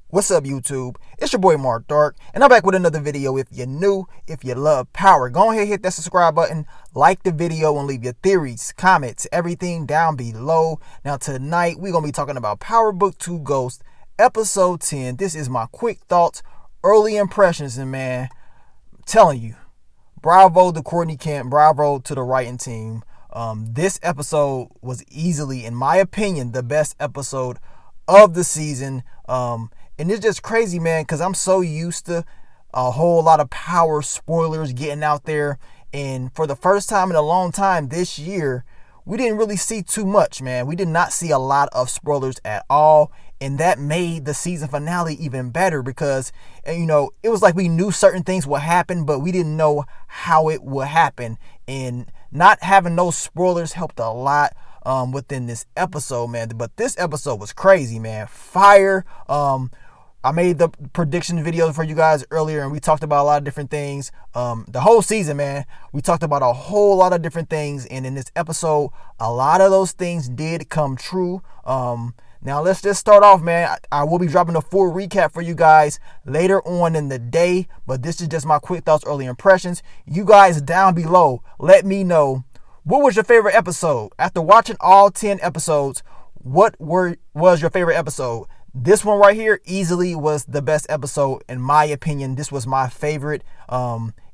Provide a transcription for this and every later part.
What's up, YouTube? It's your boy Mark Dark, and I'm back with another video. If you're new, if you love power, go ahead, hit that subscribe button, like the video, and leave your theories, comments, everything down below. Now, tonight, we're going to be talking about Power Book 2 Ghost, Episode 10. This is my quick thoughts, early impressions, and man, I'm telling you, bravo to Courtney Kemp, bravo to the writing team. This episode was easily, in my opinion, the best episode of the season. And it's just crazy, man, because I'm so used to a whole lot of power spoilers getting out there. And for the first time in a long time this year, we didn't really see too much, man. We did not see a lot of spoilers at all. And that made the season finale even better because, it was like we knew certain things would happen, but we didn't know how it would happen. And not having those spoilers helped a lot within this episode, man. But this episode was crazy, man. Fire. I made the prediction video for you guys earlier, and we talked about a lot of different things. The whole season, man, we talked about a whole lot of different things, and in this episode, a lot of those things did come true. Now, let's just start off, man. I will be dropping a full recap for you guys later on in the day, but this is just my quick thoughts, early impressions. You guys down below, let me know, what was your favorite episode? After watching all 10 episodes, what was your favorite episode? This one right here easily was the best episode, in my opinion. This was my favorite.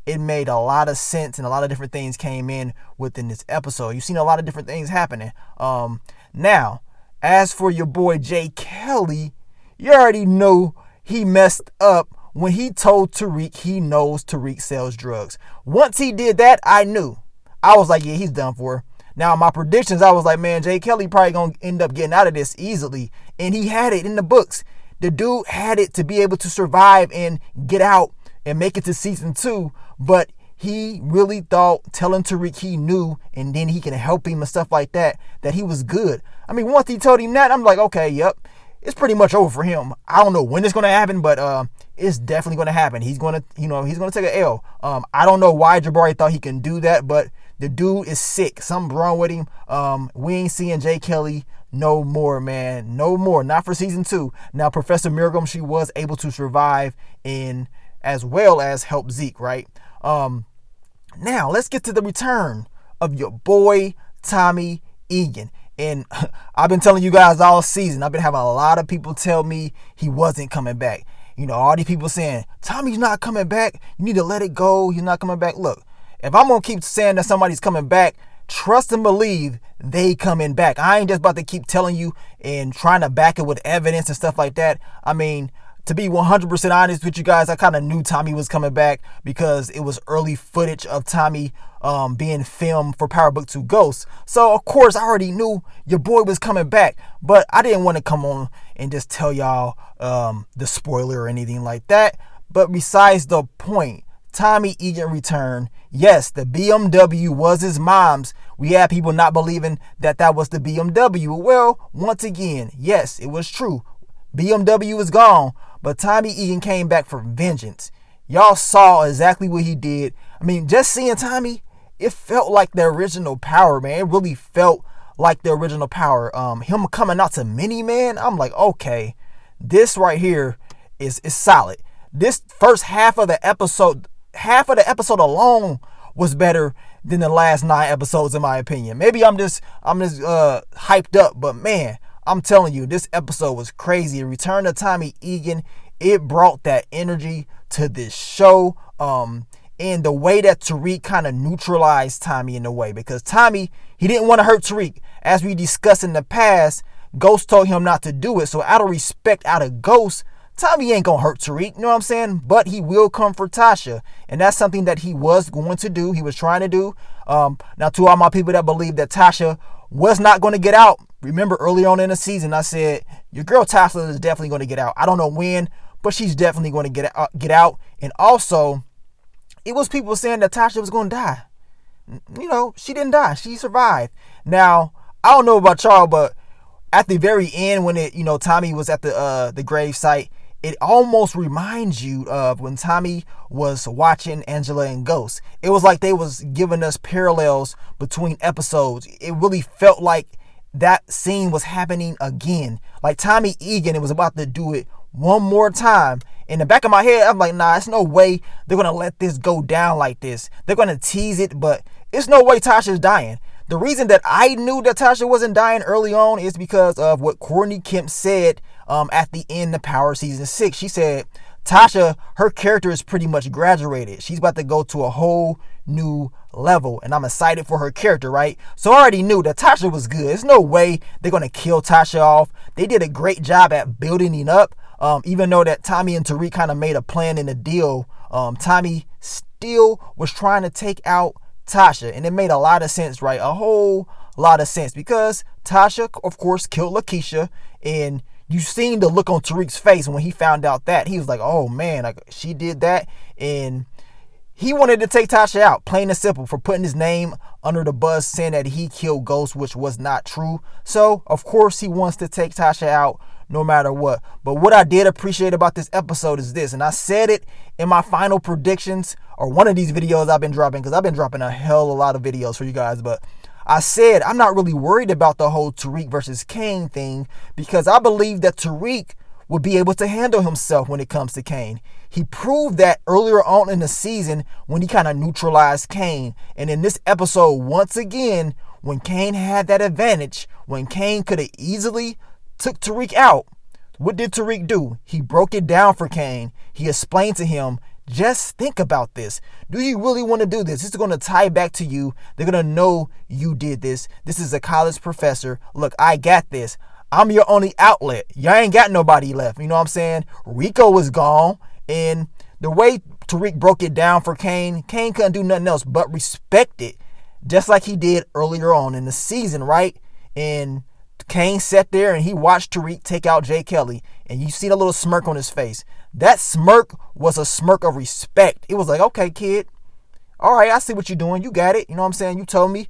It made a lot of sense, and a lot of different things came in within this episode. You've seen a lot of different things happening. Now, as for your boy Jay Kelly, you already know he messed up when he told Tariq he knows Tariq sells drugs. Once he did that, I knew. I was like, yeah, he's done for. Now, my predictions, I was like, man, Jay Kelly probably going to end up getting out of this easily. And he had it in the books. The dude had it to be able to survive and get out and make it to season 2. But he really thought telling Tariq he knew and then he can help him and stuff like that, that he was good. I mean, once he told him that, I'm like, okay, yep, it's pretty much over for him. I don't know when it's going to happen, but it's definitely going to happen. He's going to, he's going to take an L. I don't know why Jabari thought he can do that, but the dude is sick. Something wrong with him. We ain't seeing Jay Kelly no more, man. No more. Not for season 2. Now, Professor Miriam, she was able to survive in as well as help Zeke, right? Now, let's get to the return of your boy, Tommy Egan. And I've been telling you guys all season, I've been having a lot of people tell me he wasn't coming back. All these people saying, Tommy's not coming back. You need to let it go. He's not coming back. Look, if I'm going to keep saying that somebody's coming back, trust and believe they coming back. I ain't just about to keep telling you and trying to back it with evidence and stuff like that. I mean, to be 100% honest with you guys, I kind of knew Tommy was coming back because it was early footage of Tommy being filmed for Power Book 2 Ghosts. So, of course, I already knew your boy was coming back. But I didn't want to come on and just tell y'all the spoiler or anything like that. But besides the point, Tommy Egan returned. Yes, the BMW was his mom's. We had people not believing that that was the BMW. Well, once again, yes, it was true. BMW is gone, but Tommy Egan came back for vengeance. Y'all saw exactly what he did. I mean, just seeing Tommy, it felt like the original Power, man. It really felt like the original Power. Him coming out to Mini-Man, I'm like, okay, this right here is solid. This first half of the episode alone was better than the last 9 episodes, in my opinion. Maybe I'm just hyped up, but man, I'm telling you, this episode was crazy. Return to Tommy Egan, it brought that energy to this show. And the way that Tariq kind of neutralized Tommy in a way, because Tommy, he didn't want to hurt Tariq. As we discussed in the past, Ghost told him not to do it. So out of respect, out of Ghost, Tommy ain't gonna hurt Tariq, you know what I'm saying? But he will come for Tasha. And that's something that he was going to do. He was trying to do. Now, to all my people that believe that Tasha was not going to get out, remember early on in the season, I said, your girl Tasha is definitely going to get out. I don't know when, but she's definitely going to get out. And also, it was people saying that Tasha was going to die. She didn't die. She survived. Now, I don't know about y'all, but at the very end, when Tommy was at the grave site, it almost reminds you of when Tommy was watching Angela and Ghost. It was like they was giving us parallels between episodes. It really felt like that scene was happening again. Like Tommy Egan, it was about to do it one more time. In the back of my head, I'm like, nah, it's no way they're going to let this go down like this. They're going to tease it, but it's no way Tasha's dying. The reason that I knew that Tasha wasn't dying early on is because of what Courtney Kemp said at the end of Power Season 6. She said, Tasha, her character is pretty much graduated. She's about to go to a whole new level, and I'm excited for her character, right? So I already knew that Tasha was good. There's no way they're going to kill Tasha off. They did a great job at building it up. Even though that Tommy and Tariq kind of made a plan in a deal, Tommy still was trying to take out Tasha, and it made a lot of sense, right? A whole lot of sense, because Tasha, of course, killed Lakeisha, and you seen the look on Tariq's face when he found out that. He was like, oh man, like, she did that, and he wanted to take Tasha out, plain and simple, for putting his name under the bus, saying that he killed Ghost, which was not true. So, of course, he wants to take Tasha out no matter what. But what I did appreciate about this episode is this, and I said it in my final predictions, or one of these videos I've been dropping, because I've been dropping a hell of a lot of videos for you guys, but I said I'm not really worried about the whole Tariq versus Kane thing, because I believe that Tariq would be able to handle himself when it comes to Kane. He proved that earlier on in the season when he kind of neutralized Kane. And in this episode, once again, when Kane had that advantage, when Kane could have easily took Tariq out, what did Tariq do? He broke it down for Kane. He explained to him, just think about this. Do you really want to do this? This is going to tie back to you. They're going to know you did this. This is a college professor. Look, I got this. I'm your only outlet. Y'all ain't got nobody left. You know what I'm saying? Rico was gone. And the way Tariq broke it down for Kane, Kane couldn't do nothing else but respect it, just like he did earlier on in the season, right? And Kane sat there and he watched Tariq take out Jay Kelly. And you see the little smirk on his face. That smirk was a smirk of respect. It was like, okay, kid. All right, I see what you're doing. You got it. You know what I'm saying? You told me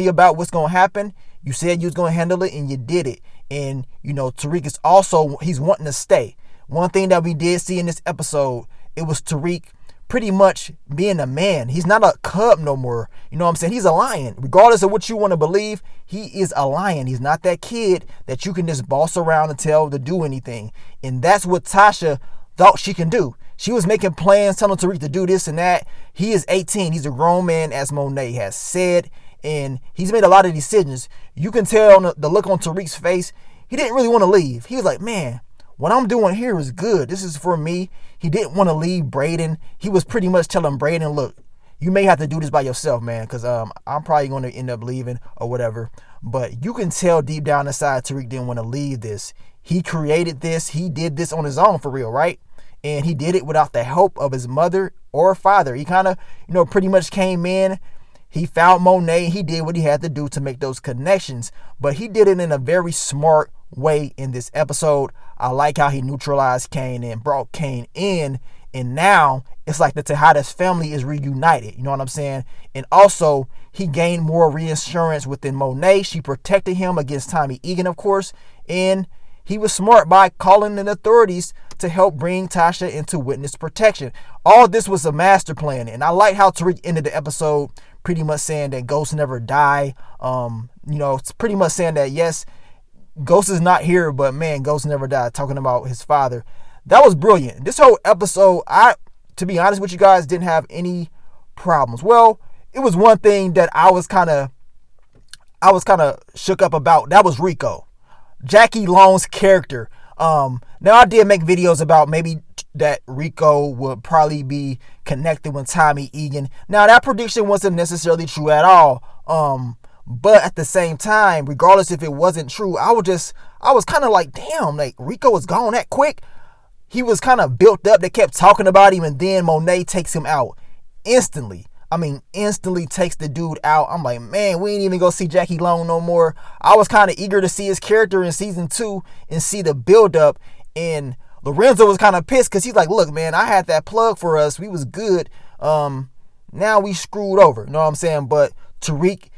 about what's going to happen. You said you was going to handle it, and you did it. And, you know, Tariq is also, he's wanting to stay. One thing that we did see in this episode, it was Tariq pretty much being a man. He's not a cub no more. You know what I'm saying? He's a lion. Regardless of what you want to believe, he is a lion. He's not that kid that you can just boss around and tell to do anything. And that's what Tasha thought she can do. She was making plans, telling Tariq to do this and that. He is 18. He's a grown man, as Monet has said. And he's made a lot of decisions. You can tell the look on Tariq's face. He didn't really want to leave. He was like, man, what I'm doing here is good. This is for me. He didn't want to leave Brayden. He was pretty much telling Brayden, look, you may have to do this by yourself, man, because I'm probably going to end up leaving or whatever. But you can tell deep down inside Tariq didn't want to leave this. He created this. He did this on his own, for real, right? And he did it without the help of his mother or father. He kind of, pretty much came in. He found Monet. He did what he had to do to make those connections. But he did it in a very smart way in this episode. I like how he neutralized Kane and brought Kane in. And now it's like the Tejada's family is reunited. You know what I'm saying? And also, he gained more reassurance within Monet. She protected him against Tommy Egan, of course. And he was smart by calling in authorities to help bring Tasha into witness protection. All this was a master plan. And I like how Tariq ended the episode pretty much saying that Ghost never die. It's pretty much saying that, yes, Ghost is not here, but man, Ghost never died, talking about his father. That was brilliant. This whole episode, to be honest with you guys, didn't have any problems. Well, it was one thing that I was kind of shook up about. That was Rico, Jackie Long's character. Now I did make videos about maybe that Rico would probably be connected with Tommy Egan. Now that prediction wasn't necessarily true at all. But at the same time, regardless if it wasn't true, I was kind of like, damn, like Rico was gone that quick. He was kind of built up. They kept talking about him, and then Monet takes him out instantly. Instantly takes the dude out. I'm like, man, we ain't even gonna see Jackie Long no more. I was kind of eager to see his character in season 2 and see the build up. And Lorenzo was kind of pissed because he's like, look, man, I had that plug for us. We was good. Now we screwed over. You know what I'm saying? But Tariq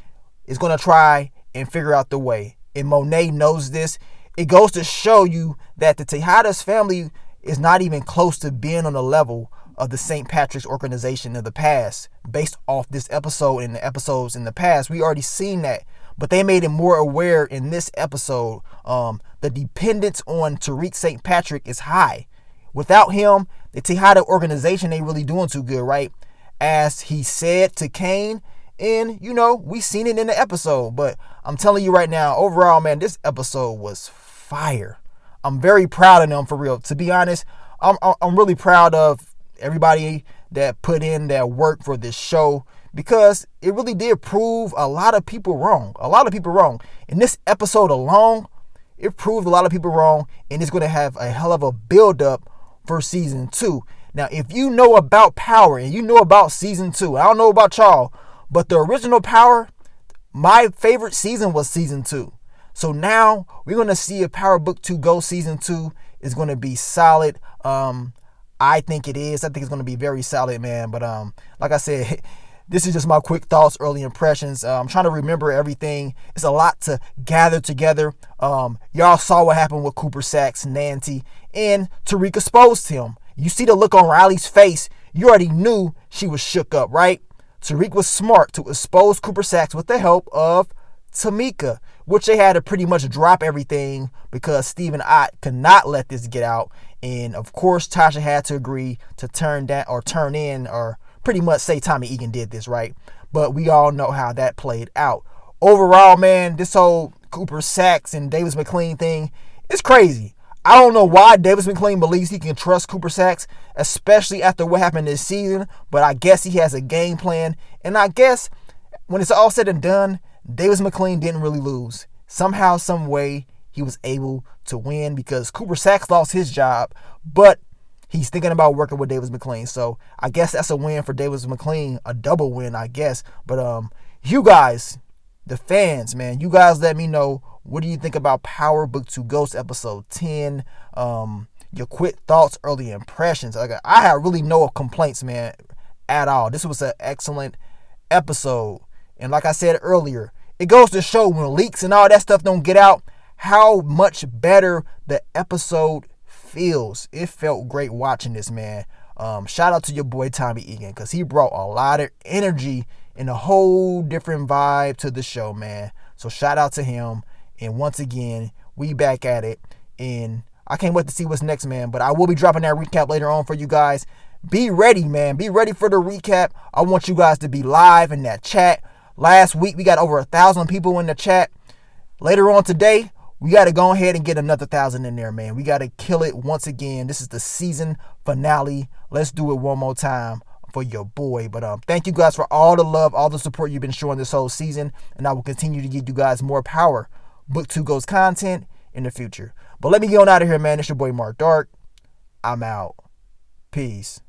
is gonna try and figure out the way. And Monet knows this. It goes to show you that the Tejada's family is not even close to being on the level of the St. Patrick's organization of the past. Based off this episode and the episodes in the past, we already seen that but they made it more aware in this episode. The dependence on Tariq St. Patrick is high. Without him, the Tejada organization ain't really doing too good, right? As he said to Kane, and we seen it in the episode. But I'm telling you right now, overall, man, this episode was fire. I'm very proud of them, for real. To be honest, I'm really proud of everybody that put in their work for this show, because it really did prove a lot of people wrong. In this episode alone, it proved a lot of people wrong, and it's going to have a hell of a build-up for season 2. Now, if you know about Power and you know about season 2, I don't know about y'all, but the original Power, my favorite season was season 2. So now we're going to see if Power Book 2 Go season 2 is going to be solid. I think it is. I think it's going to be very solid, man. But like I said, this is just my quick thoughts, early impressions. I'm trying to remember everything. It's a lot to gather together. Y'all saw what happened with Cooper Saxe, Nancy, and Tariq exposed him. You see the look on Riley's face. You already knew she was shook up, right? Tariq was smart to expose Cooper Saxe with the help of Tamika, which they had to pretty much drop everything because Stephen Ott could not let this get out. And of course, Tasha had to agree to turn in, or pretty much say Tommy Egan did this, right? But we all know how that played out. Overall, man, this whole Cooper Saxe and Davis McLean thing is crazy. I don't know why Davis McLean believes he can trust Cooper Saxe, especially after what happened this season, but I guess he has a game plan. And I guess when it's all said and done, Davis McLean didn't really lose. Somehow, some way, he was able to win because Cooper Saxe lost his job, but he's thinking about working with Davis McLean. So I guess that's a win for Davis McLean, a double win, I guess. But you guys, the fans, man, you guys let me know, what do you think about Power Book 2 Ghost episode 10? Your quick thoughts, early impressions. Like, I have really no complaints, man, at all. This was an excellent episode. And like I said earlier, it goes to show when leaks and all that stuff don't get out, how much better the episode feels. It felt great watching this, man. Shout out to your boy Tommy Egan, because he brought a lot of energy and a whole different vibe to the show, man. So shout out to him. And once again, we back at it. And I can't wait to see what's next, man. But I will be dropping that recap later on for you guys. Be ready, man. Be ready for the recap. I want you guys to be live in that chat. Last week, we got over 1,000 people in the chat. Later on today, we got to go ahead and get another 1,000 in there, man. We got to kill it once again. This is the season finale. Let's do it one more time for your boy. But thank you guys for all the love, all the support you've been showing this whole season. And I will continue to give you guys more Power Book 2 Ghost content in the future. But let me get on out of here, man. It's your boy Mark Dark. I'm out. Peace.